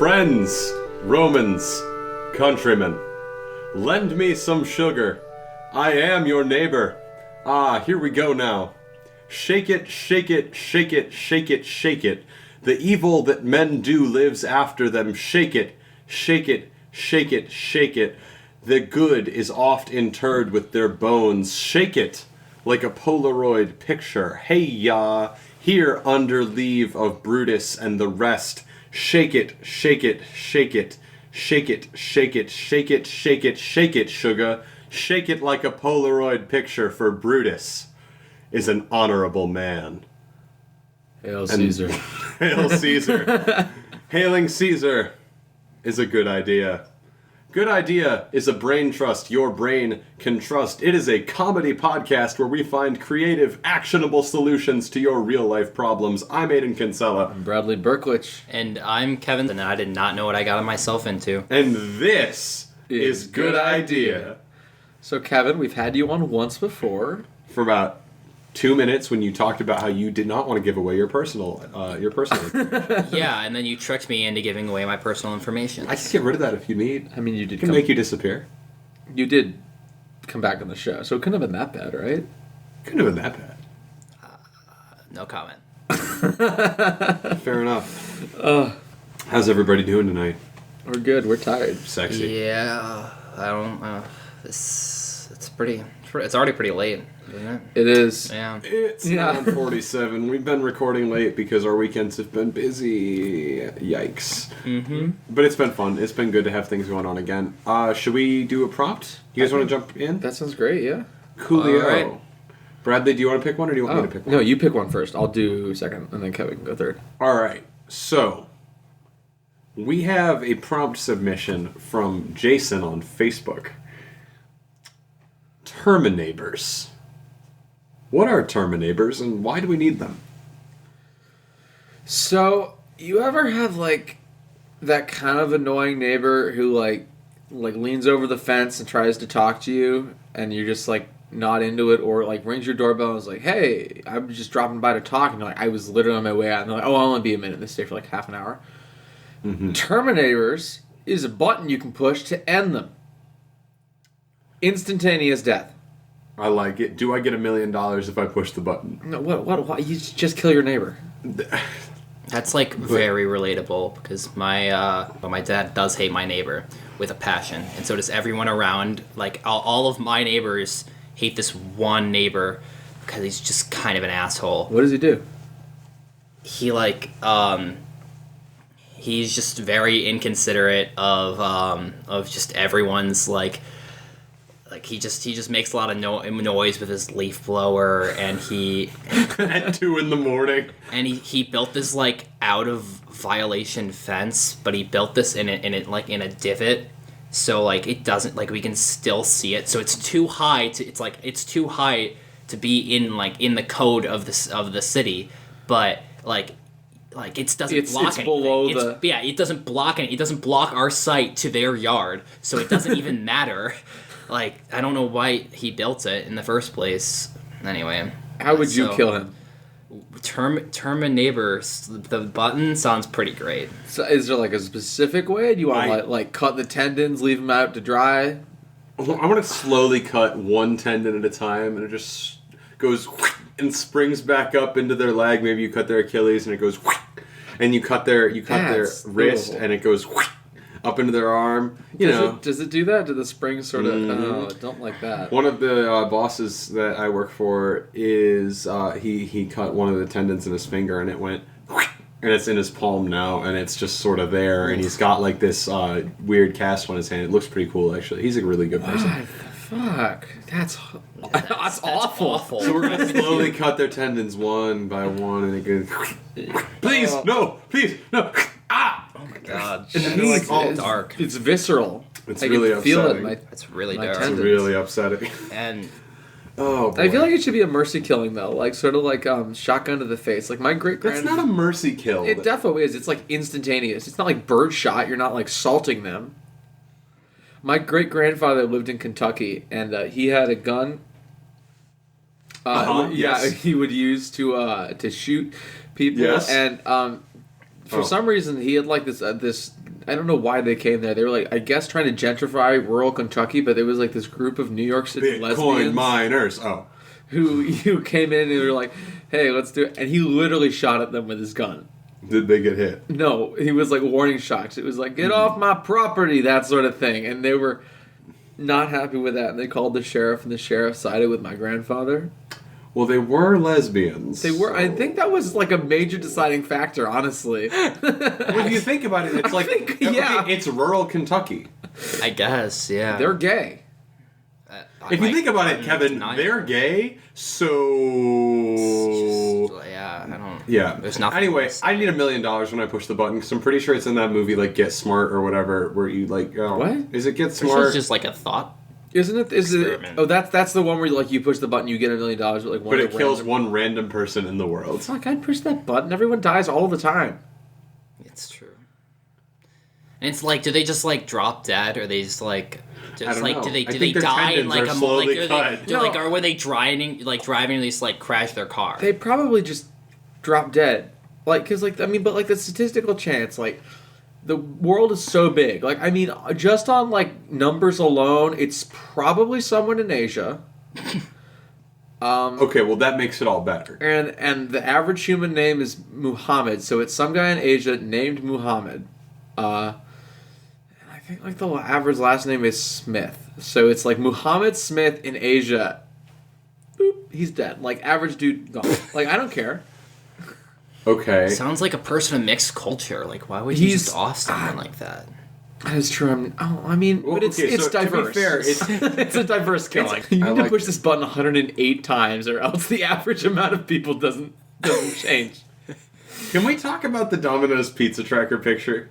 Friends, Romans, countrymen, lend me some sugar. I am your neighbor. Ah, here we go now. Shake it, shake it, shake it, shake it, shake it. The evil that men do lives after them. Shake it, shake it, shake it, shake it. The good is oft interred with their bones. Shake it like a Polaroid picture. Hey ya, here under leave of Brutus and the rest. Shake it, shake it, shake it, shake it, shake it, shake it, shake it, shake it, sugar. Shake it like a Polaroid picture, for Brutus is an honorable man. Hail Caesar. Hail Caesar. Hailing Caesar is a good idea. Good idea is a brain trust your brain can trust. It is a comedy podcast where we find creative, actionable solutions to your real-life problems. I'm Aiden Kinsella. I'm Bradley Berklich. And I'm Kevin, and I did not know what I got myself into. And this is Good Idea. So, Kevin, we've had you on once before. For about 2 minutes when you talked about how you did not want to give away your personal information. Yeah, and then you tricked me into giving away my personal information. I can get rid of that if you need. I mean, you did. I can make you disappear. You did come back on the show, so it couldn't have been that bad, right? Couldn't have been that bad. No comment. Fair enough. How's everybody doing tonight? We're good. We're tired. Sexy. Yeah, I don't. It's already pretty late, isn't it? It is. Yeah. It's 9:47. We've been recording late because our weekends have been busy. Yikes. Mm-hmm. But it's been fun. It's been good to have things going on again. Should we do a prompt? You guys want to jump in? That sounds great, yeah. Coolio. All right. Bradley, do you want to pick one or do you want me to pick one? No, you pick one first. I'll do second, and then Kevin can go third. All right. So, we have a prompt submission from Jason on Facebook. Terminators. What are Terminators and why do we need them? So, you ever have, like, that kind of annoying neighbor who, like leans over the fence and tries to talk to you, and you're just, like, not into it, or, like, rings your doorbell and is like, hey, I'm just dropping by to talk, and you're like, I was literally on my way out, and they're like, oh, I'll only be a minute, and they stay for, like, half an hour. Mm-hmm. Terminators is a button you can push to end them. Instantaneous death. I like it. Do I get $1 million if I push the button? No, what? You just kill your neighbor. That's like very relatable because my dad does hate my neighbor with a passion, and so does everyone around. Like all of my neighbors hate this one neighbor because he's just kind of an asshole. What does he do? He he's just very inconsiderate of just everyone's like he just makes a lot of noise with his leaf blower, and he at 2 a.m. and he built this like out of violation fence, but he built this in a divot, so like it doesn't, like we can still see it, so it's too high to be in the code of the city, but like it doesn't block anything. Below it doesn't block it. It doesn't block our site to their yard, so it doesn't even matter. Like, I don't know why he built it in the first place. Anyway. How would you kill him? Terminators. The button sounds pretty great. So is there like a specific way? Do you want to like cut the tendons, leave them out to dry? I want to slowly cut one tendon at a time, and it just goes and springs back up into their leg. Maybe you cut their Achilles, and it goes, and you cut their wrist, and it goes up into their arm. Does it do that? Do the springs sort of? Oh, I don't like that. One of the bosses that I work for is he cut one of the tendons in his finger, and it went, and it's in his palm now, and it's just sort of there, and he's got like this weird cast on his hand. It looks pretty cool, actually. He's a really good person. What the fuck? That's awful. So we're gonna slowly cut their tendons one by one, and it goes. Please, no! Ah! Oh my god! And it's like all dark. It's visceral. It's really upsetting. It's really dark. It's really upsetting. And oh, boy. I feel like it should be a mercy killing though, like sort of like shotgun to the face. Like my great That's not a mercy kill. It definitely is. It's like instantaneous. It's not like birdshot. You're not like salting them. My great grandfather lived in Kentucky, and he had a gun. Yes. He would use to shoot people, yes. and for some reason he had like this I don't know why they came there. They were like, I guess, trying to gentrify rural Kentucky, but there was like this group of New York City Bitcoin lesbians miners. who came in and they were like, hey, let's do it. And he literally shot at them with his gun. Did they get hit? No, he was like warning shots. It was like, get off my property, that sort of thing. And they were not happy with that, and they called the sheriff, and the sheriff sided with my grandfather. Well, they were lesbians. They were. So. I think that was like a major deciding factor, honestly. When you think about it, it's it's rural Kentucky. I guess, yeah. They're gay. If you think about it, Kevin, they're gay, so... Yeah, I don't... Yeah. There's nothing. Anyway, I need $1 million when I push the button, because I'm pretty sure it's in that movie, like, Get Smart or whatever, where you, like... What? Is it Get Smart? It's just, like, a thought. Isn't it? Is it? Oh, that's the one where like you push the button, you get $1 million. Like but it kills one random person in the world. Fuck! I'd push that button. Everyone dies all the time. It's true. And it's like, do they just like drop dead, or they just like, know. do they die in like a or were they driving they just like crash their car? They probably just drop dead. Like, cause like but like the statistical chance, like. The world is so big. Like, I mean, just on, like, numbers alone, it's probably someone in Asia. Okay, well, that makes it all better. And the average human name is Muhammad, so it's some guy in Asia named Muhammad. And I think, like, the average last name is Smith. So it's, like, Muhammad Smith in Asia. Boop, he's dead. Like, average dude gone. Like, I don't care. Okay. Sounds like a person of mixed culture. Like, why would you just off someone like that? That is true. But it's diverse. To be fair, it's a diverse killing. You need to push this button 108 times, or else the average amount of people doesn't change. Can we talk about the Domino's Pizza Tracker picture?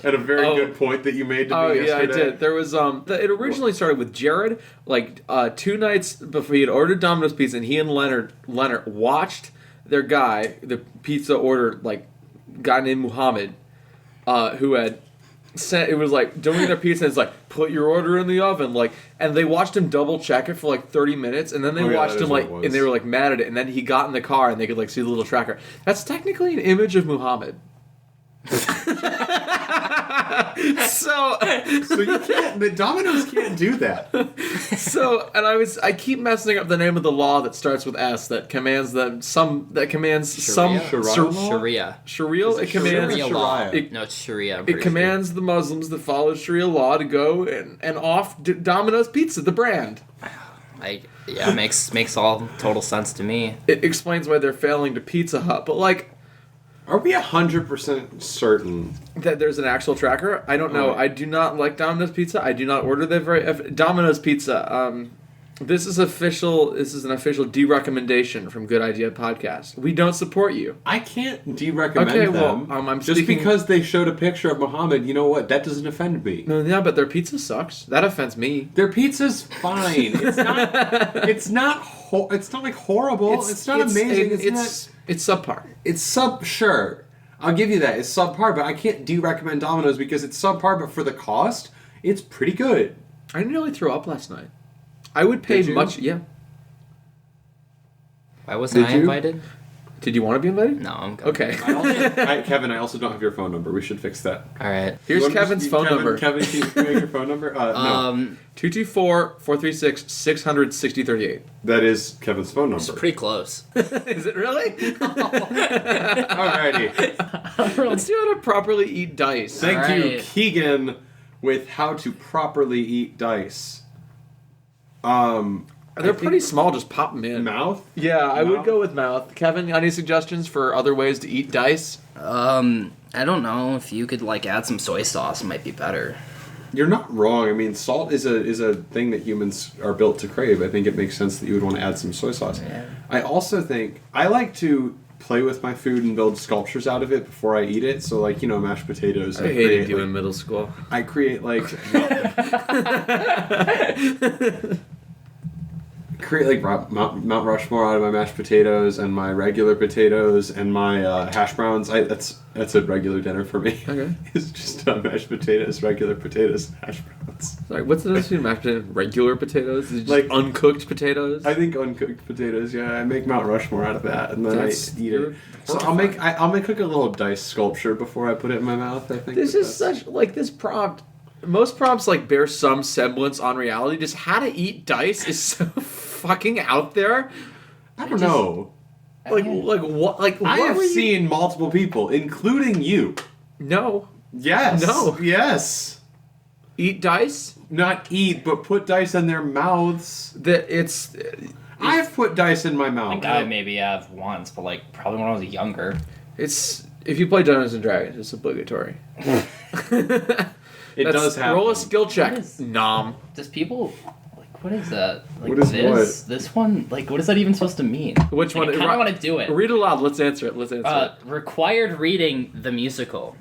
At a very good point that you made to me yesterday. Oh, yeah, I did. There was, it originally started with Jared, like, 2 nights before he had ordered Domino's Pizza, and he and Leonard watched their guy, the pizza order, like, guy named Muhammad, who had sent, it was like, don't eat their pizza, and it's like, put your order in the oven, like, and they watched him double check it for like 30 minutes, and then they watched him, like, and they were like mad at it, and then he got in the car, and they could, like, see the little tracker. That's technically an image of Muhammad. So you can't. The Domino's can't do that. So, and I keep messing up the name of the law that starts with S that commands Sharia. Sharia. It commands Sharia law. No, it's Sharia. It commands the Muslims that follow Sharia law to go and off Domino's Pizza, the brand. Makes all total sense to me. It explains why they're failing to Pizza Hut, but like. Are we 100% certain that there's an actual tracker? I don't know. I do not like Domino's Pizza. I do not order Domino's Pizza. This is official. This is an official de-recommendation from Good Idea Podcast. We don't support you. I can't de-recommend them. I'm just speaking... because they showed a picture of Muhammad. You know what? That doesn't offend me. No, yeah, but their pizza sucks. That offends me. Their pizza's fine. It's not. It's not like horrible. It's not amazing. It's subpar. Sure. I'll give you that. It's subpar, but I can't de-recommend Domino's because it's subpar, but for the cost, it's pretty good. I nearly threw up last night. I would pay much... Yeah. Why wasn't I invited? Did you want to be invited? No, I'm good. Okay. Kevin, I also don't have your phone number. We should fix that. All right. Here's Kevin's phone number. Kevin, can you make your phone number? No. 224-436-6038. That is Kevin's phone number. It's pretty close. Is it really? Alrighty. Let's do how to properly eat dice. Thank you, Keegan, with how to properly eat dice. They're pretty small, just pop them in. Mouth? Yeah, I would go with mouth. Kevin, any suggestions for other ways to eat dice? I don't know. If you could like add some soy sauce, it might be better. You're not wrong. I mean, salt is a thing that humans are built to crave. I think it makes sense that you would want to add some soy sauce. Yeah. I also think I like to play with my food and build sculptures out of it before I eat it. So, like, mashed potatoes. I hated you in middle school. I create, like... create like Mount Rushmore out of my mashed potatoes and my regular potatoes and my hash browns. That's a regular dinner for me. Okay. It's just mashed potatoes, regular potatoes, and hash browns. Sorry, what's the difference between mashed potatoes and regular potatoes? Is it just Like- uncooked potatoes? I think uncooked potatoes. Yeah, I make Mount Rushmore out of that, and then I eat it. So I'll make like a little dice sculpture before I put it in my mouth. I think This is such like this prompt. Most prompts like bear some semblance on reality. Just how to eat dice is so fucking out there. I don't know. Like what? Like I what have were you- seen multiple people, including you. No. Yes. No. Yes. Eat dice. Not eat, but put dice in their mouths. That it's. I've put dice in my I mouth. think I maybe have once, but like probably when I was younger. It's if you play Dungeons and Dragons, it's obligatory. It does happen. Roll a skill check. What is- Nom. Does people like what is that? Like What is this? This one? Like what is that even supposed to mean? Which Like, one? I kind of want to do it. Read it aloud. Let's answer it. Let's answer Required reading the musical.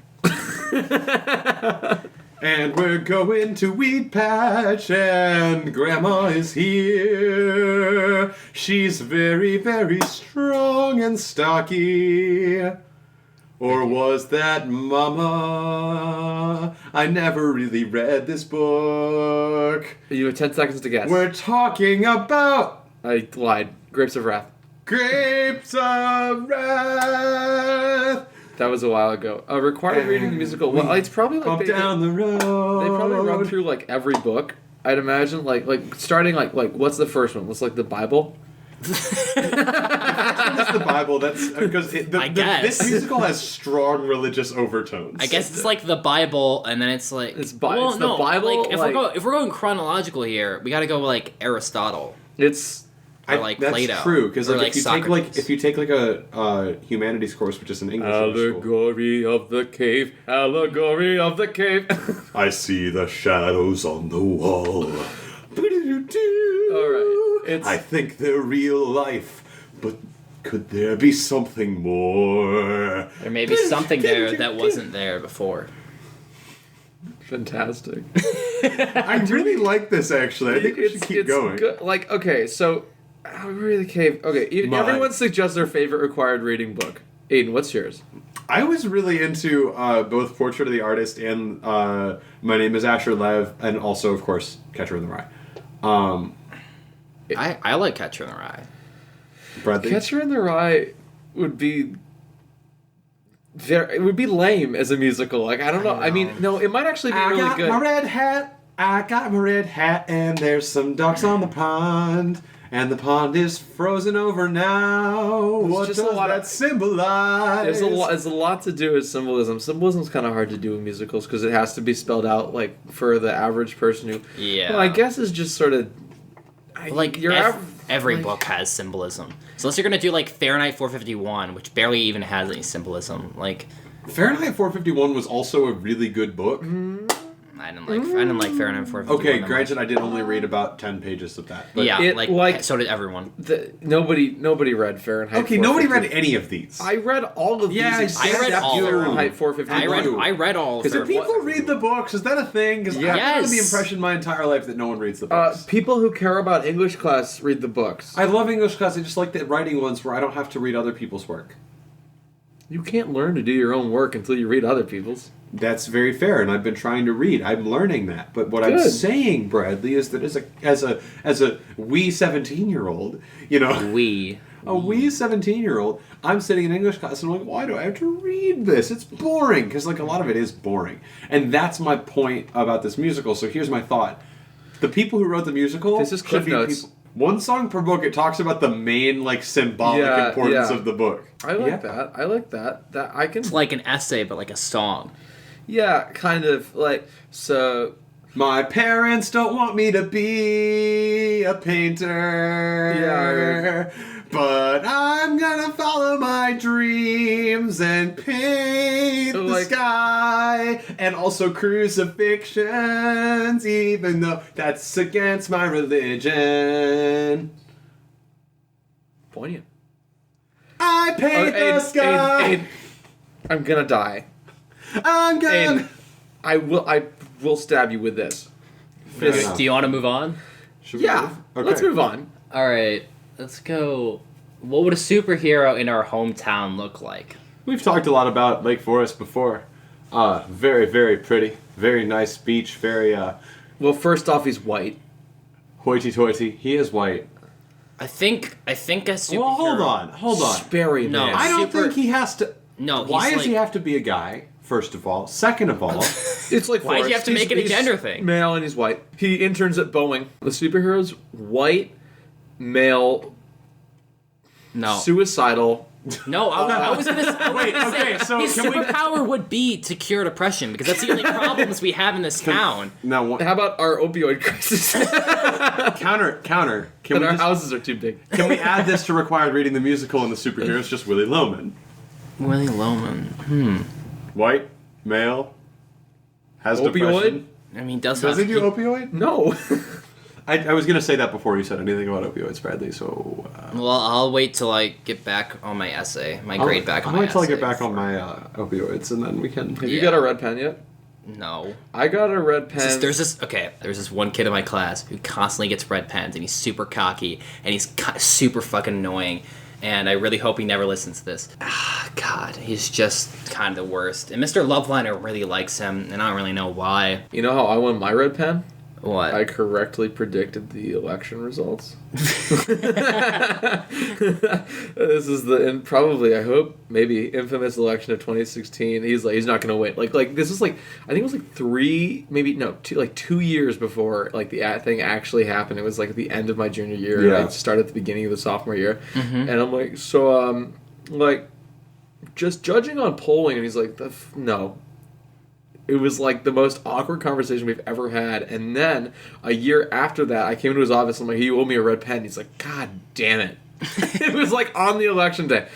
And we're going to Weed Patch, and Grandma is here. She's very, very strong and stocky. Or was that Mama? I never really read this book. it. You have 10 seconds to guess. We're talking about I lied. Grapes of Wrath. Grapes of Wrath. That was a while ago. Required reading the musical. Well, it's probably like Up down the road. they probably run through like every book. I'd imagine like starting like what's the first one? What's like the Bible? That's the Bible. That's because I guess. this musical has strong religious overtones. I guess it's like the Bible, and then it's like It's the Bible, Like, if like- we're going chronological here, we got to go like Aristotle It's or like that's Plato. true because or, like, if you take like a humanities course, which is an English school, allegory of the cave. Allegory of the cave. I see the shadows on the wall. All right. It's I think they're real life, but could there be something more? There may be something there that wasn't there before. fantastic. I really like this actually. I think we should keep going. Good. Like okay, so allegory of the cave. Okay, Mine. everyone suggests their favorite required reading book. Aiden, what's yours? I was really into both Portrait of the Artist and My Name is Asher Lev, and also, of course, Catcher in the Rye. I like Catcher in the Rye. Bradley? Catcher in the Rye would be it would be lame as a musical. Like I don't know. I mean, no, it might actually be I really got good. my red hat. I got my red hat, and there's some ducks on the pond, and the pond is frozen over now. What just a does lot that of- symbolize? There's a lot to do with symbolism. Symbolism's kind of hard to do in musicals because it has to be spelled out like for the average person who. Yeah. Well, I guess is just sort of. Like every book has symbolism. So unless you're gonna do like Fahrenheit 451, which barely even has any symbolism, like Fahrenheit 451 was also a really good book. I didn't like Fahrenheit 451. Okay, that much. granted, I did only read about 10 pages of that. But Yeah, it, like so did everyone. Nobody read Fahrenheit. Okay, nobody 451. read any of these. I read all of Yeah, these. I read except all of them. Fahrenheit 451. I read all. Because of Do people read the books? Is that a thing? Because Yeah. I've had the Yes. impression my entire life that no one reads the books. People who care about English class read the books. I love English class. I just like the writing ones where I don't have to read other people's work. You can't learn to do your own work until you read other people's. That's very fair, and I've been trying to read. I'm learning that. But what I'm Good. saying, Bradley, is that as a wee 17-year-old, you know, a wee 17-year-old, I'm sitting in English class and I'm like, why do I have to read this? It's boring, because like a lot of it is boring, and that's my point about this musical. So here's my thought: the people who wrote the musical This is should Cliff be Notes. people. One song per book. It talks about the main like symbolic Yeah, importance yeah. of the book. I like that. I like that. That I can. It's like an essay, but like a song. Yeah, kind of like so. My parents don't want me to be a painter. Yeah. But I'm gonna follow my dreams and paint the Like- sky. And also crucifixions, even though that's against my religion. Poignant. I paint the sky. I'm gonna die. I'm gonna. And I will stab you with this. Fair enough. Do you want to move on? Should we Yeah, move? Okay. let's move on. All right, let's go. What would a superhero in our hometown look like? We've talked a lot about Lake Forest before. Very, very pretty. Very nice beach. Very, Well, first off, he's white. hoity-toity. He is white. I think a superhero. Well, hold on. Sperry No. man. I don't Super- think he has to... No, Why he's does he like- have to be a guy, first of all? Second of all... It's like Why'd you have to make it a gender thing? Male and he's white. He interns at Boeing. The superhero's white, male, No. suicidal. No, I was gonna Wait, okay, so his can we... superpower would be to cure depression because that's the only problems we have in this town. Now, How about our opioid crisis? counter. Can And we our just... houses are too big. Can we add this to required reading the musical and the superheroes? Just Willy Loman. Willie Loman. White, male, has Opioid? depression. I mean, does Does he have do opioid? No. I was going to say that before you said anything about opioids, Bradley, so... Well, I'll wait till I get back on my essay, my grade back on I'll my wait till I essay. get back on my opioids, and then we can... Have you got a red pen yet? No. I got a red pen. There's this one kid in my class who constantly gets red pens, and he's super cocky, and he's super fucking annoying, and I really hope he never listens to this. Ah, God, he's just kind of the worst. And Mr. Loveliner really likes him, and I don't really know why. You know how I won my red pen? What? I correctly predicted the election results. This is the probably, I hope, maybe infamous election of 2016. He's not gonna win. Like this is I think it was 2 years before the thing actually happened. It was at the end of my junior year. Yeah. And I started at the beginning of the sophomore year, Mm-hmm. and I'm just judging on polling, and he's like, no. It was the most awkward conversation we've ever had. And then a year after that, I came into his office. I'm like, "You owe me a red pen." He's like, "God damn it!" It was on the election day.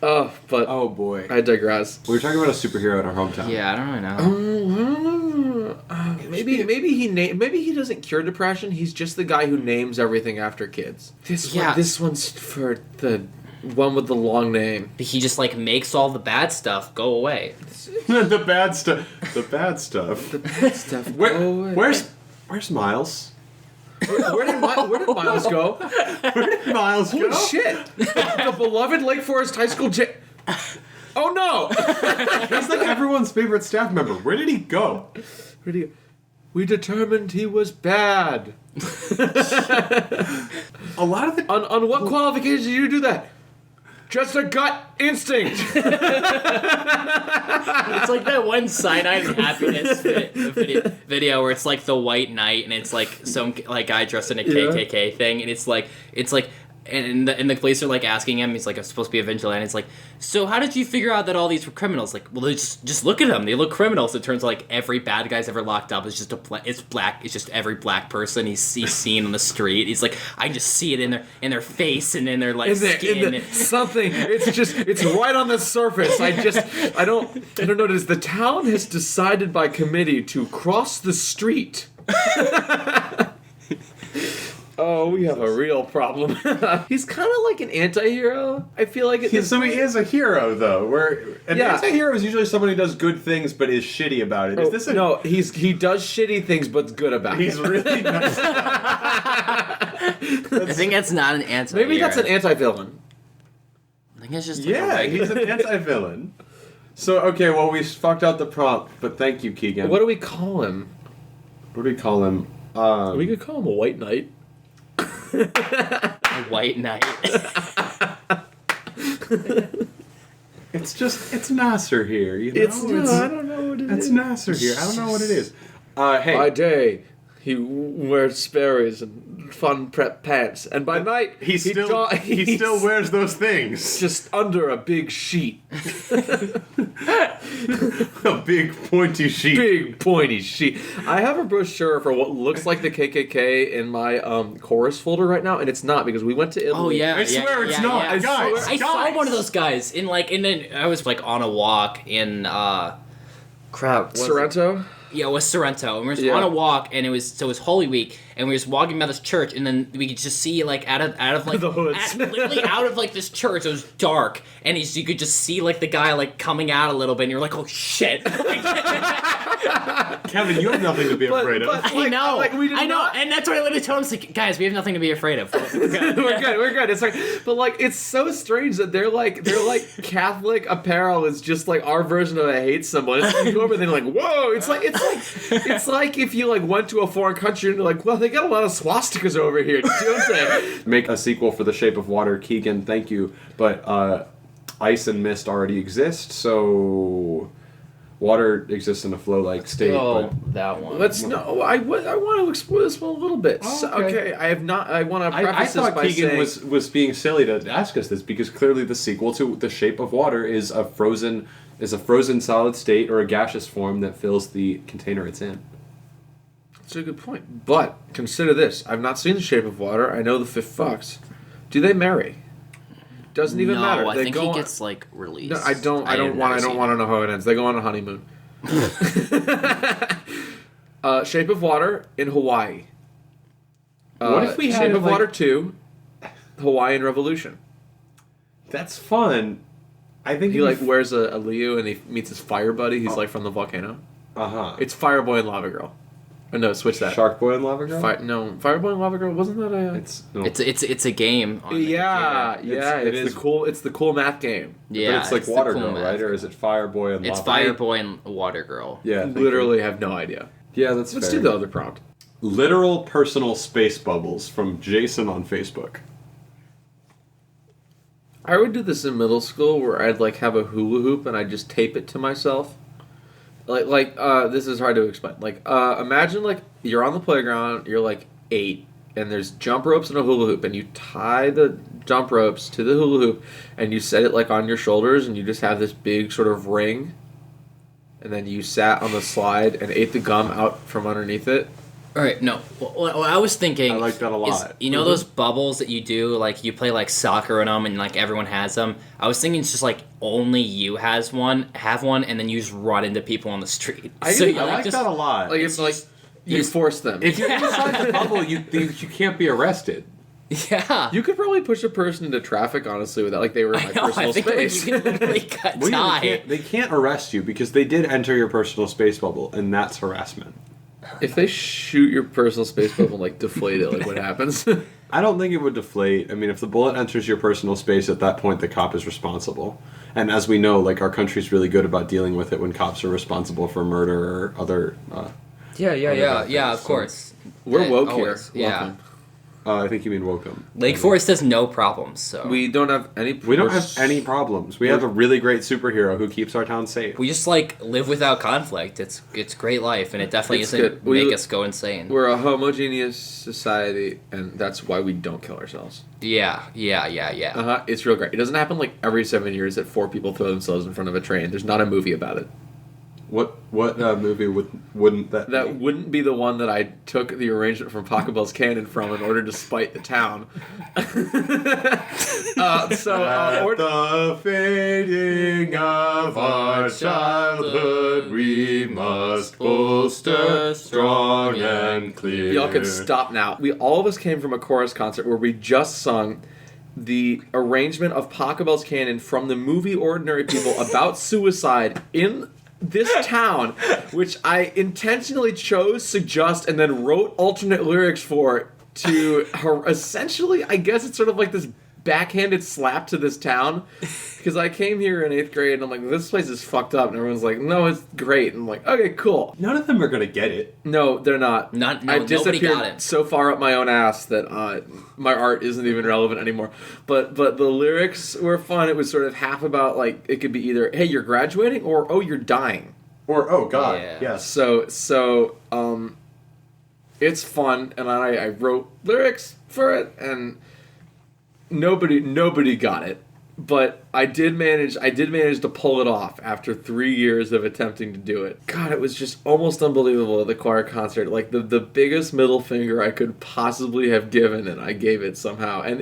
But Oh, boy. I digress. We were talking about a superhero in our hometown. Yeah, I don't really know. Maybe he doesn't cure depression. He's just the guy who names everything after kids. This one's for the one with the long name. He just makes all the bad stuff go away. The bad stuff. The bad stuff. The bad stuff. Where's Miles? Where did Miles go? Where did Miles go? Holy shit! The beloved Lake Forest High School Oh no! He's everyone's favorite staff member. Where did he go? Where did he go? We determined he was bad. A lot of the... On what qualifications did you do that? Just a gut instinct. It's like that one Cyanide and Happiness video where it's the White Knight and it's some guy dressed in a KKK thing and it's and the police are asking him, he's I'm supposed to be a vigilante. It's so how did you figure out that all these were criminals? Well, they just look at them. They look criminals. It turns every bad guy's ever locked up is just it's black. It's just every black person he's seen on the street. He's I can just see it in their face and in their skin. Something. It's right on the surface. I don't know. The town has decided by committee to cross the street. Oh, we have a real problem. He's kind of like an anti-hero. I feel like He is a hero, though. Where an anti-hero is usually someone who does good things but is shitty about it. Is this No, he does shitty things but's good about it. He's really nice. I think that's not an anti. Maybe that's an anti-villain. I think it's just He's an anti-villain. So, okay, well, we fucked out the prompt, but thank you, Keegan. What do we call him? What do we call him? We could call him a white knight. a White Knight. It's Nasser here, you know? I don't know what it is. It's Nasser here. I don't know what it is. Hey. By day, he wears Sperry's and fun prep pants, and by night, he still wears those things. Just under a big sheet. A big pointy sheet. Big pointy sheet. I have a brochure for what looks like the KKK in my chorus folder right now, and it's not because we went to Italy. Oh yeah, I swear it's not. Yeah. Guys, I saw one of those guys in I was on a walk in Sorrento. Yeah, it was Sorrento. And we were Yeah. on a walk, and it was Holy Week, and we were just walking by this church, and then we could just see like out of like The hoods. literally out of like this church. It was dark, and you could just see like the guy like coming out a little bit, and you're like, oh shit. Kevin, you have nothing to be afraid of. I know, we did I know, not- and that's what I literally told him. Like, guys, we have nothing to be afraid of. We're good. We're good. It's like, but like, it's so strange that they're like Catholic apparel is just like our version of I hate someone. It's, you go over there and you're like, whoa! It's like if you like went to a foreign country and you're like, well, they got a lot of swastikas over here. Do you know what I'm saying? Make a sequel for The Shape of Water, Keegan. Thank you, but ice and mist already exist, so water exists in a flow-like state. Oh, but that one. I want to explore this one a little bit. Oh, So, okay. I have not. I want to I preface this thought by Keegan saying was being silly to ask us this because clearly the sequel to The Shape of Water is a frozen solid state or a gaseous form that fills the container it's in. that's a good point. But consider this: I've not seen The Shape of Water. I know the fifth fucks. Do they marry? Doesn't even matter. No, I They think go he on- gets like released. No, I don't want to know how it ends. They go on a honeymoon. Shape of Water in Hawaii. What if we had, Shape of like- Water 2, Hawaiian Revolution. That's fun. I think He like wears a Liu and he meets his fire buddy. He's like from the volcano. It's It's Fireboy and Lava Girl. Oh, no, switch that. Shark Boy and Lava Girl. Fireboy and Lava Girl. Wasn't that a? It's a game. On the yeah, computer. yeah. It It's is. the cool. It's the cool math game. Yeah, But it's like the Water cool Girl, math. right? Or is it Fire Boy and It's Lava? Fire Boy and Water Girl. Yeah, thank Literally have no idea. you. Yeah, that's Let's fair. do the other prompt. Literal personal space bubbles from Jason on Facebook. I would do this in middle school where I'd like have a hula hoop and I'd just tape it to myself. This is hard to explain. Imagine like you're on the playground, you're like 8, and there's jump ropes and a hula hoop, and you tie the jump ropes to the hula hoop, and you set it like on your shoulders, and you just have this big sort of ring, and then you sat on the slide and ate the gum out from underneath it. All right, no. What I was thinking. I like that a lot. Is, you know those bubbles that you do, like you play like soccer in them, and like everyone has them. I was thinking it's just like only you have one, and then you just run into people on the street. I like that a lot. Like it's like you force them. If you're inside the bubble, you can't be arrested. Yeah. You could probably push a person into traffic, honestly, without like they were in my personal I think space. you can literally cut Well, tie. they can't arrest you because they did enter your personal space bubble, and that's harassment. If they shoot your personal space bubble and like deflate it, like what happens? I don't think it would deflate. I mean, if the bullet enters your personal space, at that point, the cop is responsible. And as we know, like our country's really good about dealing with it when cops are responsible for murder or other. Yeah, of course. We're woke Always, here. Yeah. Welcome. I think you mean Wokem. Lake Forest has no problems, so We don't have any. We don't have any problems. We have a really great superhero who keeps our town safe. we just like live without conflict. It's great life, and it definitely It's doesn't good. make us go insane. We're a homogeneous society, and that's why we don't kill ourselves. Yeah. It's real great. It doesn't happen like every 7 years that 4 people throw themselves in front of a train. There's not a movie about it. What movie wouldn't that? That be? wouldn't be the one that I took the arrangement from Pachelbel's Canon from in order to spite the town. At the fading of our childhood, we must bolster strong and clear. Y'all can stop now. All of us came from a chorus concert where we just sung the arrangement of Pachelbel's Canon from the movie Ordinary People about suicide in this town, which I intentionally chose, suggest, and then wrote alternate lyrics for to essentially, I guess it's sort of like this backhanded slap to this town. Because I came here in 8th grade and I'm like, this place is fucked up. And everyone's like, no, it's great. And I'm like, okay, cool. None of them are gonna get it. No, they're not. No, I've nobody disappeared got it. so far up my own ass that my art isn't even relevant anymore. But the lyrics were fun. It was sort of half about like it could be either hey you're graduating or oh you're dying. Or oh god, Yeah. yes. So it's fun, and I wrote lyrics for it, and nobody got it. But I did manage to pull it off after 3 years of attempting to do it. God, it was just almost unbelievable at the choir concert. Like the biggest middle finger I could possibly have given, and I gave it somehow. And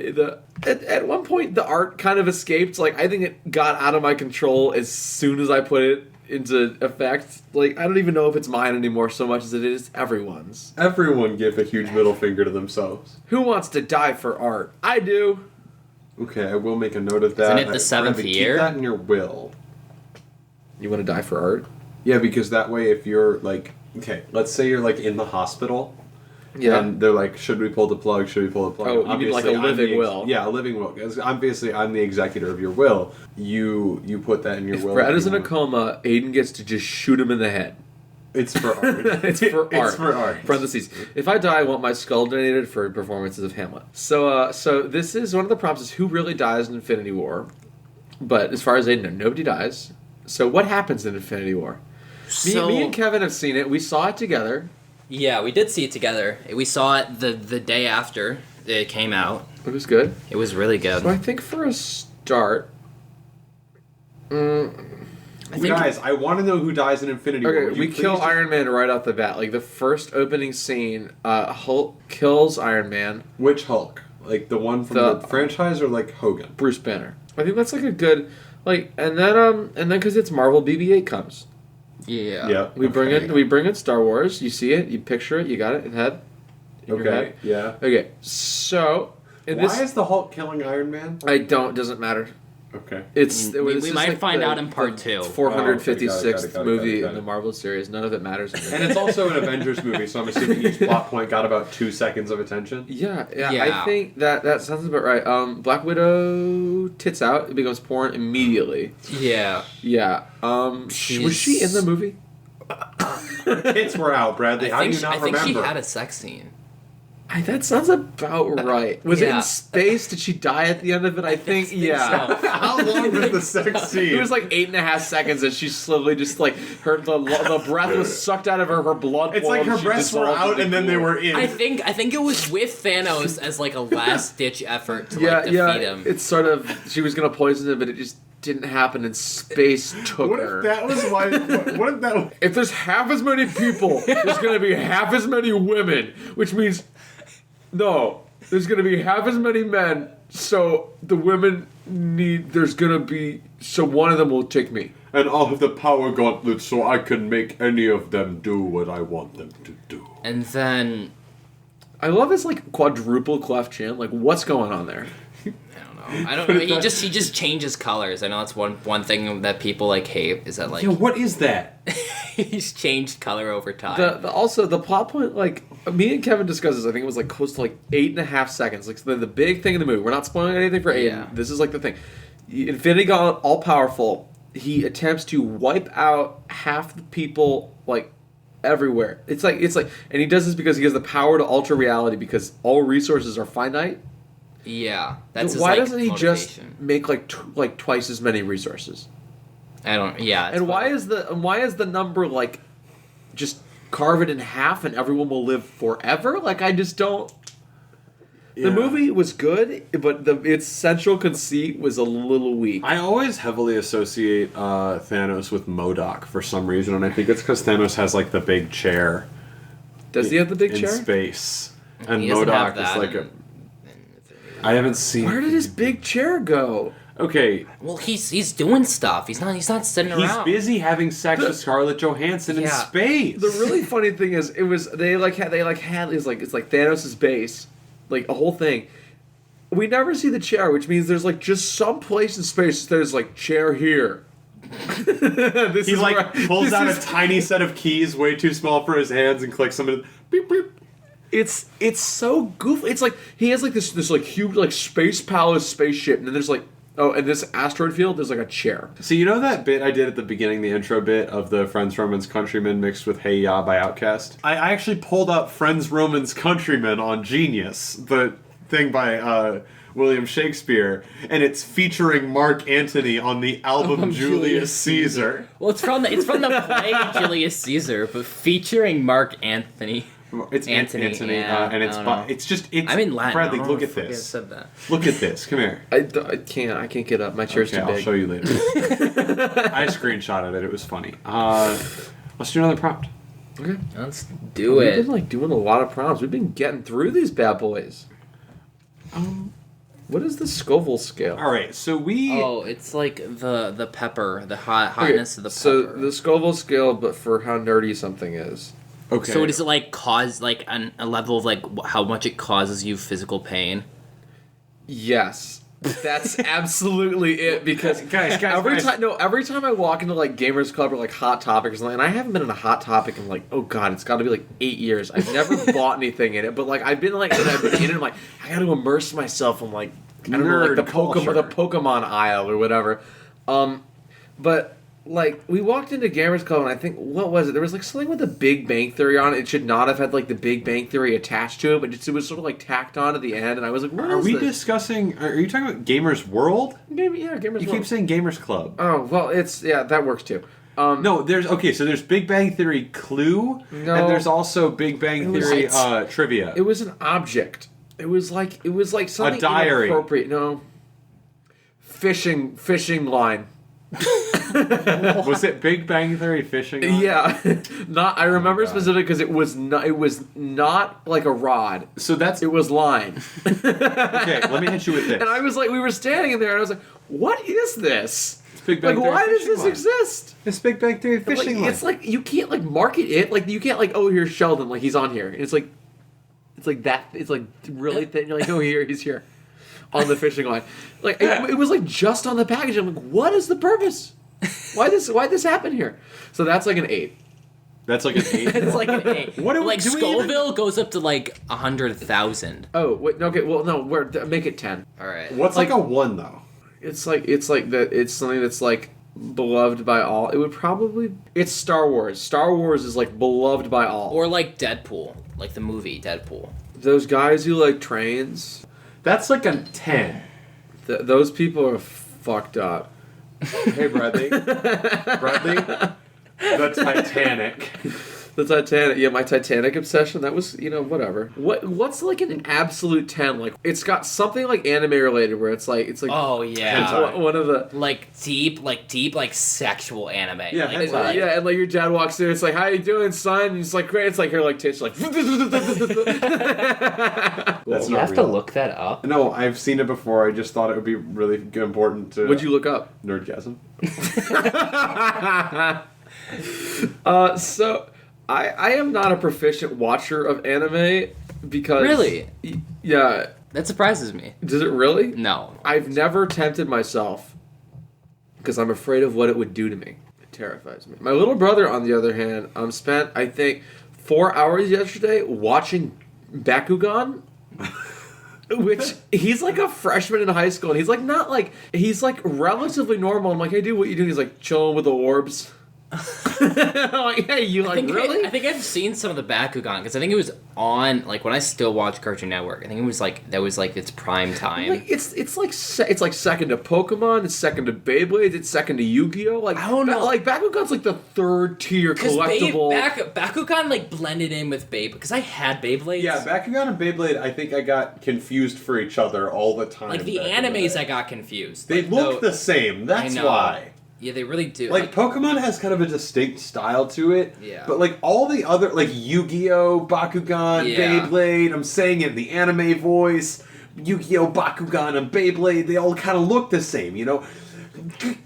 at one point the art kind of escaped. Like I think it got out of my control as soon as I put it into effect. Like, I don't even know if it's mine anymore so much as it is everyone's. Everyone give a huge middle finger to themselves. Who wants to die for art? I do. Okay, I will make a note of that. Isn't it the seventh year? Keep that in your will. You want to die for art? Yeah, because that way if you're like... Okay, let's say you're like in the hospital... Yeah. And they're like, should we pull the plug? Should we pull the plug? Oh, you mean like a living will? Yeah, a living will. 'Cause obviously, I'm the executor of your will. You put that in your will. If Brad is in a coma, Aiden gets to just shoot him in the head. It's for art. It's for art. It's for art. Parentheses. If I die, I want my skull donated for performances of Hamlet. So this is one of the prompts is who really dies in Infinity War. But as far as Aiden knows, nobody dies. So what happens in Infinity War? Me and Kevin have seen it. We saw it together. Yeah, we did see it together. We saw it the day after it came out. It was good. It was really good. So I think for a start... Guys, I want to know who dies in Infinity War. Okay, we kill Iron Man right off the bat. Like, the first opening scene, Hulk kills Iron Man. Which Hulk? Like, the one from the franchise or, like, Hogan? Bruce Banner. I think that's, like, a good... Like, and then, because it's Marvel, BB-8 comes. Yeah. We bring in Star Wars. You see it. You picture it. You got it in head. In your head. Yeah. Okay. So Why is the Hulk killing Iron Man? Doesn't matter. Okay. We might find out in part 2. 456th movie got in it. the Marvel series. None of it matters. And it's also an Avengers movie, so I'm assuming each plot point got about 2 seconds of attention. Yeah. I think that sounds about right. Black Widow tits out. It becomes porn immediately. Yeah. Yeah. Was she in the movie? Her tits were out, Bradley. How do you not remember? I think she had a sex scene. That sounds about right. Was it in space? Did she die at the end of it? I think yeah. So. How long was the sex scene? It was like 8.5 seconds, and she slowly just like the breath was sucked out of her blood. It's like her breasts were out and then they were in. I think it was with Thanos as like a last ditch effort to defeat him. It's sort of she was gonna poison him, but it just didn't happen, and space took her. What if that was why? What if that? If there's half as many people, there's gonna be half as many women, which means. No, there's going to be half as many men, so the women there's going to be, so one of them will take me. And I'll have the power gauntlet so I can make any of them do what I want them to do. And then... I love his, like, quadruple cleft chin. Like, what's going on there? I don't know. He just changes colors. I know that's one thing that people like hate is that like. Yeah, what is that? He's changed color over time. Also the plot point, like me and Kevin discussed this. I think it was like close to like 8.5 seconds. Like the big thing in the movie. We're not spoiling anything for Aiden. Yeah. This is like the thing. Infinity Gauntlet, all powerful. He attempts to wipe out half the people like everywhere. It's like, and he does this because he has the power to alter reality because all resources are finite. Yeah, that's his, why doesn't he motivation. Just make like twice as many resources? I don't. Yeah, and why is the number like just carve it in half and everyone will live forever? Like I just don't. The movie was good, but its central conceit was a little weak. I always heavily associate Thanos with MODOK for some reason, and I think it's because Thanos has like the big chair. Does he have the big chair in space? And he MODOK is like a. I haven't seen. Where did his big chair go? Okay. Well, he's doing stuff. He's not sitting around. He's busy having sex with Scarlett Johansson in space. The really funny thing is, had it's like Thanos' base, like a whole thing. We never see the chair, which means there's like just some place in space there's like chair here. He like pulls out a tiny set of keys, way too small for his hands, and clicks them. Beep beep. It's so goofy. It's like he has like this like huge like space palace spaceship, and then there's like in this asteroid field there's like a chair. So you know that bit I did at the beginning, the intro bit of the Friends Romans Countrymen mixed with Hey Ya by Outkast? I actually pulled up Friends Romans Countrymen on Genius, the thing by William Shakespeare, and it's featuring Mark Antony on the album Julius Caesar. Well, it's from the play Julius Caesar, but featuring Mark Anthony. It's Anthony, yeah, and it's. I'm in Latin. Bradley, look at this. I said that. Look at this. Come here. I can't get up. My chair's too big. I'll show you later. I screenshotted it. It was funny. Let's do another prompt. Okay, let's do it. We've been like doing a lot of prompts. We've been getting through these bad boys. What is the Scoville scale? All right, so we. Oh, it's like the pepper, the hotness of the pepper. So the Scoville scale, but for how nerdy something is. Okay. So does it like cause like a level of like how much it causes you physical pain? Yes. That's absolutely it, because guys, every time I walk into like Gamers Club or like Hot Topic or something, and I haven't been in a Hot Topic in like, oh god, it's got to be like 8 years. I've never bought anything in it, but like I've been like, and I've been in it, I'm like, I got to immerse myself in like, I don't know, like the Pokemon aisle or whatever. But like we walked into Gamers Club, and I think, what was it? There was like something with the Big Bang Theory on it. It should not have had like the Big Bang Theory attached to it, but it was sort of like tacked on at the end, and I was like, what Are is we this? discussing? Are you talking about Gamers World? Yeah, Gamers You World. keep saying Gamers Club. Oh well, that works too. No, so there's Big Bang Theory Clue, No. and there's also Big Bang was- Theory trivia. It was an object. It was like something diary. inappropriate. No. Fishing line. Was it Big Bang Theory fishing? line? Yeah. I remember God. specifically because it was not like a rod. So that's It was line. okay. Let me hit you with this. And I was like, we were standing in there, and I was like, what is this? It's Big Bang Like, Theory why does fishing this line. exist? It's Big Bang Theory fishing Like, line. it's like you can't like market it. Like you can't like, oh, here's Sheldon, like he's on here. It's like that. It's like really thin. You're like, oh, he's here on the fishing line. Like it was like just on the package. I'm like, what is the purpose? Why this happen here? So that's like an 8. That's like an 8. It's like an 8. What do we- like do we even- Scoville goes up to like 100,000. Oh wait, okay. Well, no, make it 10. All right. What's like a 1 though? It's like that. It's something that's like beloved by all. It would probably. It's Star Wars. Star Wars is like beloved by all. Or like Deadpool, like the movie Deadpool. Those guys who like trains. That's like a 10. Those people are fucked up. Hey, Bradley. Bradley. The Titanic. The Titanic, yeah, my Titanic obsession. That was, whatever. What's like an absolute 10? Like, it's got something like anime related where it's like. Oh yeah. Hentai. One of the. Like deep, sexual anime. Yeah, like, hentai. Yeah, and like your dad walks in, it's like, how you doing, son? And he's like, great. It's like her like tits, like. That's you not have real. to look that up. No, I've seen it before. I just thought it would be really important to. What'd you look up? Nerdgasm. So I am not a proficient watcher of anime because Really? Yeah. That surprises me. Does it really? No. I've never tempted myself because I'm afraid of what it would do to me. It terrifies me. My little brother, on the other hand, spent, I think, 4 hours yesterday watching Bakugan. Which, he's like a freshman in high school, and he's like not like, he's like relatively normal. I'm like, hey dude, what you doing? He's like chilling with the orbs. I'm like, hey, you like, really? I think I've seen some of the Bakugan because I think it was on like when I still watch Cartoon Network. I think it was like that was like its prime time. Like it's like second to Pokemon, it's second to Beyblade, it's second to Yu-Gi-Oh. Like I don't know. Like Bakugan's like the third tier Because collectible. Bakugan like blended in with Beyblade because I had Beyblades. Yeah, Bakugan and Beyblade, I think I got confused for each other all the time. Like the back in the animes, day. I got confused. They Like, look though- the same. That's I know. why. Yeah, they really do. Like Pokemon has kind of a distinct style to it. Yeah. But like all the other, like Yu-Gi-Oh, Bakugan, Yeah. Beyblade, I'm saying it in the anime voice. Yu-Gi-Oh, Bakugan, and Beyblade, they all kind of look the same.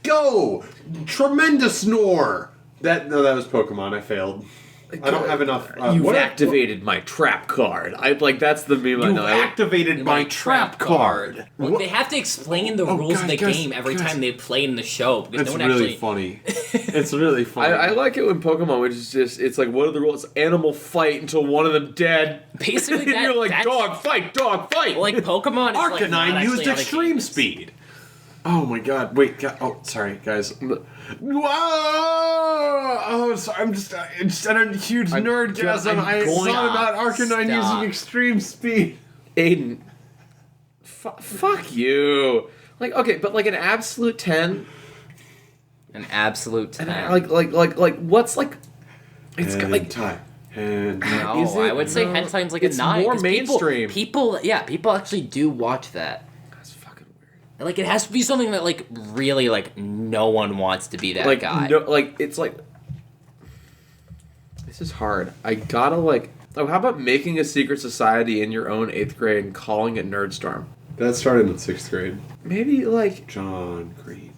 Go! Tremendous snore! That was Pokemon. I failed. I don't have enough. You've what- activated my trap card. That's the meme I You know. activated my trap card. Well, they have to explain the rules of the game every time they play in the show because It's no one really actually. funny. It's really funny. I like it when Pokemon, which is just, it's like, what are the rules? Animal fight until one of them dead. Basically, And you're like, dog fight. Like Pokemon. Is like not Arcanine actually used how the game extreme is. speed. Oh my god! Wait. Sorry, guys. Whoa! Oh, sorry. I'm just at a huge nerdgasm. I going- thought about Arcanine Stop. using extreme speed. Aiden. Fuck you. Like, okay, but like an absolute 10. An absolute 10. Like what's like? It's got like. time. And No, Is it? I would say No. Hentaime's like It's a 9. more 'cause mainstream. People actually do watch that. That's fucking weird. Like it has to be something that like really like no one wants to be that Like guy. no, like it's like. This is hard. I gotta like. Oh, how about making a secret society in your own 8th grade and calling it NerdStorm? That started in 6th grade. Maybe like John Green.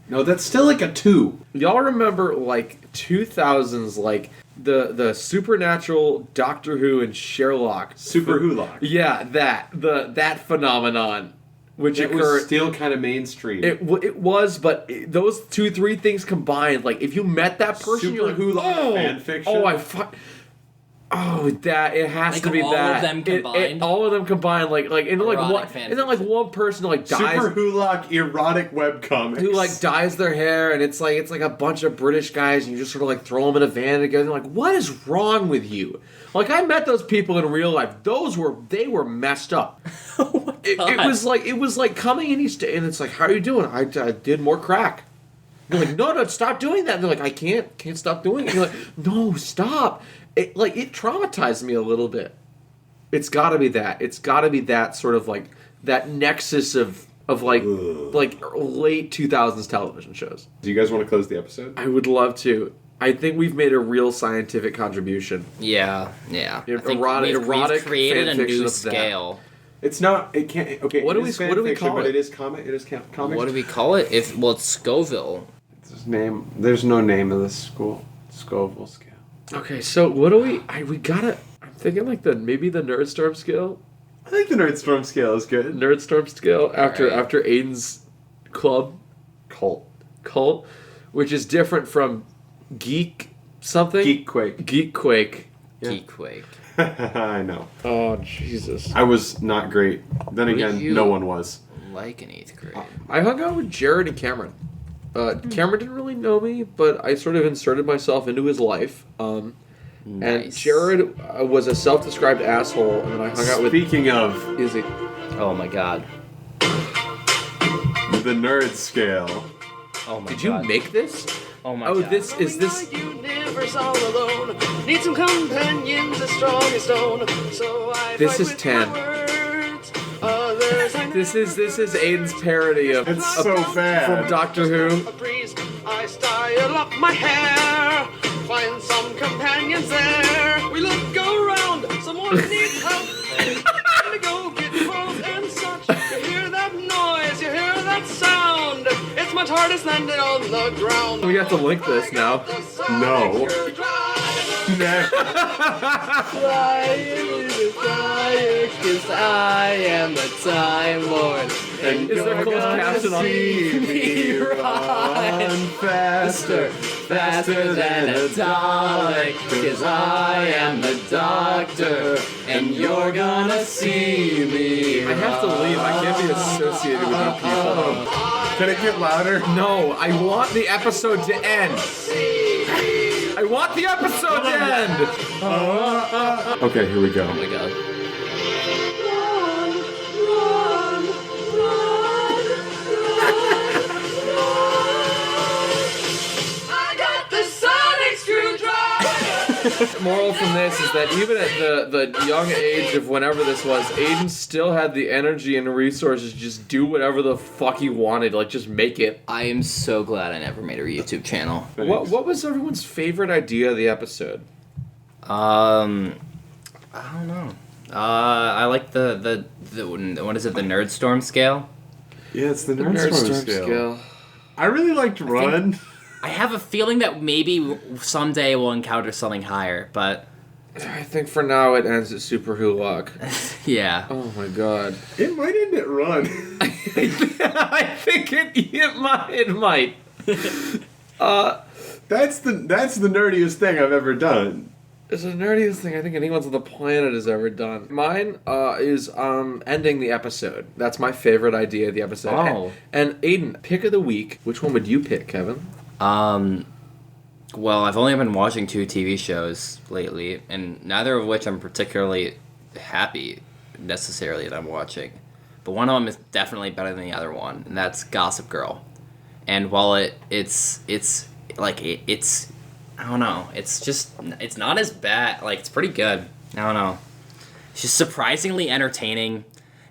No, that's still like a 2. y'all remember like 2000s like the Supernatural, Doctor Who, and Sherlock. Super Hulock. Yeah, that phenomenon, which It occurred. was still kind of mainstream. It was, but those 2-3 things combined, like if you met that person, you're like, Hulock fan fiction. That it has Like to be all that. of them combined? All of them combined, and like Erotic one, fan and then like fiction. one person like dies. Super Hulock erotic webcomics. Who like dyes their hair, and it's like a bunch of British guys, and you just sort of like throw them in a van together. And like, what is wrong with you? Like, I met those people in real life. They were messed up. Oh my God. It was like coming in and it's like, how are you doing? I did more crack. You're like, no, stop doing that. And they're like, I can't stop doing it. And you're like, no, stop. It traumatized me a little bit. It's got to be that. It's got to be that sort of like that nexus of like late 2000s television shows. Do you guys want to close the episode? I would love to. I think we've made a real scientific contribution. Yeah. I think Erotic we've created a fan fiction new of that. scale. It's not. It can't. Okay. What do it we is fan call fiction, but it? It is comic. It is comics. What do we call it? It's Scoville. It's name. There's no name of this school. Scoville scale. Okay, so what do we gotta... I'm thinking like maybe the NerdStorm Scale. I think the NerdStorm scale is good. NerdStorm Scale after Right. Aiden's cult, which is different from Geek something? Geekquake. Geekquake. Yeah. Geekquake. I know. Oh, Jesus. I was not great. Then Who again, did you- no one was. Like in 8th grade. I hung out with Jared and Cameron. Cameron didn't really know me, but I sort of inserted myself into his life. And Nice. Jared was a self-described asshole, and then I hung out with Speaking of Izzy. Oh my God. the nerd scale, Oh my Did you God. make this? Oh my Oh, God. this is this. Universe all alone. Need some companions as strong as stone. So I This fight is with 10. my words. Others I This is Aiden's parody of it's so bad. from Doctor Who. a breeze. I style up my hair. Find some companions there. We look around. Someone needs help. Time to go get clothes and such. You hear that noise? You hear that sound? It's much harder landing on the ground. We have to link this now. No. Cause I am the Time Lord. And Is there closed caption on? Me run faster than a Dalek. Cause I am the Doctor, and you're gonna see me. I have to leave. I can't be associated with you people. Can it get louder? No, I want the episode to end. I want the episode to end. Okay, here we go. Oh my God. I got the sonic screwdriver. Moral from this is that even at the young age of whenever this was, Aiden still had the energy and resources to just do whatever the fuck he wanted. Like, just make it. I am so glad I never made a YouTube channel. What was everyone's favorite idea of the episode? I don't know. I like the what is it? The NerdStorm scale. Yeah, it's the NerdStorm scale. I really liked Run. I have a feeling that maybe someday we'll encounter something higher, but I think for now it ends at Super Hulock. yeah. Oh my god. It might end at Run. I think it might. That's the nerdiest thing I've ever done. It's the nerdiest thing I think anyone's on the planet has ever done. Mine is ending the episode. That's my favorite idea of the episode. Oh. And Aiden, pick of the week. Which one would you pick, Kevin? Well, I've only been watching 2 TV shows lately, and neither of which I'm particularly happy necessarily that I'm watching. But one of them is definitely better than the other one, and that's Gossip Girl. And while it's I don't know, it's not as bad. Like, it's pretty good. I don't know. It's just surprisingly entertaining,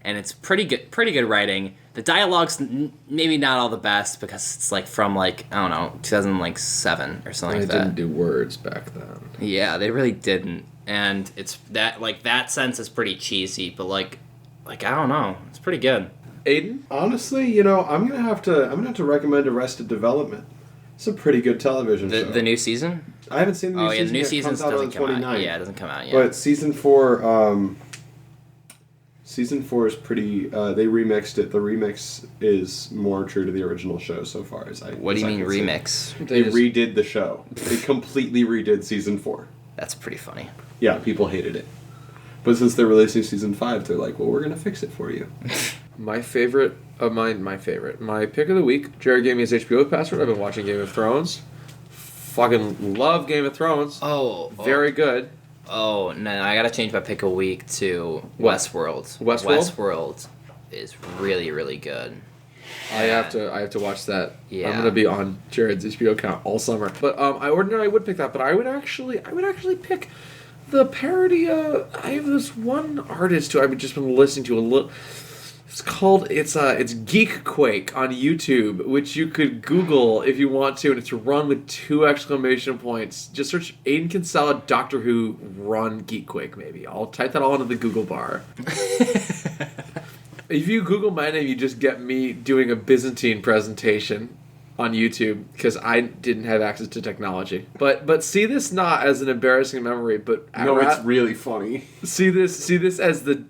and it's pretty good writing. The dialogue's maybe not all the best because it's like from like, I don't know, 2007 or something I like that. didn't do words back then. Yeah, they really didn't. And it's that, like, that sense is pretty cheesy, but like like, I don't know. It's pretty good. Aiden? Honestly, I'm gonna have to recommend Arrested Development. It's a pretty good television show. The new season? I haven't seen the new season. The new yet. season Comes out doesn't on come out. 29th. Yeah, it doesn't come out yet. But season 4, season 4 is pretty. They remixed it. The remix is more true to the original show so far as I. What do you mean can see. remix? They redid the show. They completely redid season 4. That's pretty funny. Yeah, people hated it. But since they're releasing season 5, they're like, well, we're gonna fix it for you. My favorite of mine, my pick of the week. Jared gave me his HBO password. I've been watching Game of Thrones. Fucking love Game of Thrones. Very good. Oh, no, I gotta change my pick a week to What? Westworld. Westworld? Westworld is really, really good. I have to watch that. Yeah. I'm gonna be on Jared's HBO account all summer. But I ordinarily would pick that, but I would actually pick the parody. I have this one artist who I've just been listening to a little. It's Geek Quake on YouTube, which you could Google if you want to, and it's run with 2 exclamation points. Just search Aiden Kinsella Doctor Who run Geek Quake. Maybe I'll type that all into the Google bar. If you Google my name, you just get me doing a Byzantine presentation on YouTube because I didn't have access to technology. But see this not as an embarrassing memory, but No, it's really funny. see this as the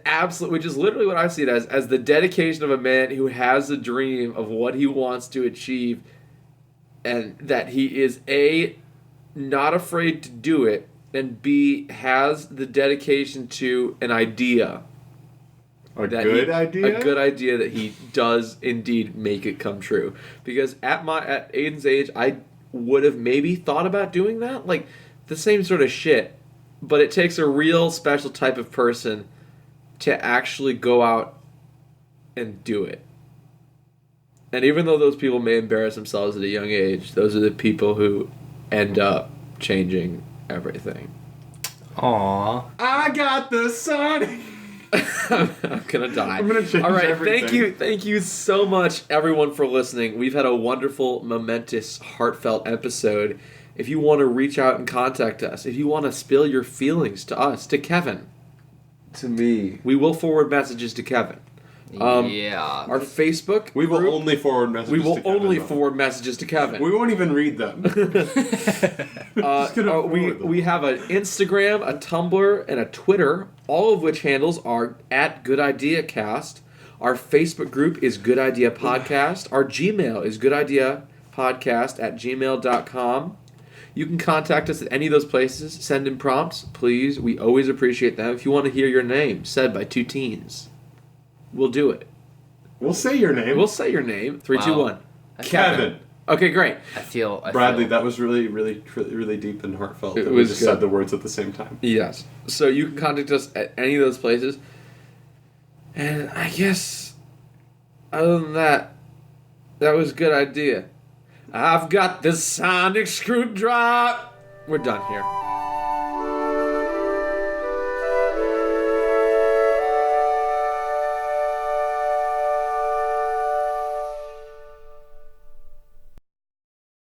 absolute, which is literally what I see it as the dedication of a man who has a dream of what he wants to achieve, and that he is A, not afraid to do it, and B, has the dedication to an idea. A good idea that he does indeed make it come true. Because at Aiden's age, I would have maybe thought about doing that, like the same sort of shit. But it takes a real special type of person to actually go out and do it. And even though those people may embarrass themselves at a young age, those are the people who end up changing everything. Aww. I got the Sonic. I'm gonna die. I'm gonna change All right, everything. thank you so much, everyone, for listening. We've had a wonderful, momentous, heartfelt episode. If you want to reach out and contact us, if you want to spill your feelings to us, to Kevin, To me. we will forward messages to Kevin. Yeah. Our Facebook We will group, only forward messages we will to Kevin, only though. forward messages to Kevin. We won't even read them. We have an Instagram, a Tumblr, and a Twitter, all of which handles are at Good Idea Cast. Our Facebook group is Good Idea Podcast. Our Gmail is goodideapodcast@gmail.com. You can contact us at any of those places. Send in prompts, please. We always appreciate them. If you want to hear your name said by 2 teens, we'll do it. We'll say your name. We'll say your name. 3, 2, 1. Kevin. Okay, great. I feel Bradley, that was really, really, really deep and heartfelt. It that we was just good. said the words at the same time. Yes. So you can contact us at any of those places. And I guess, other than that, that was a good idea. I've got this sonic screwdriver. We're done here.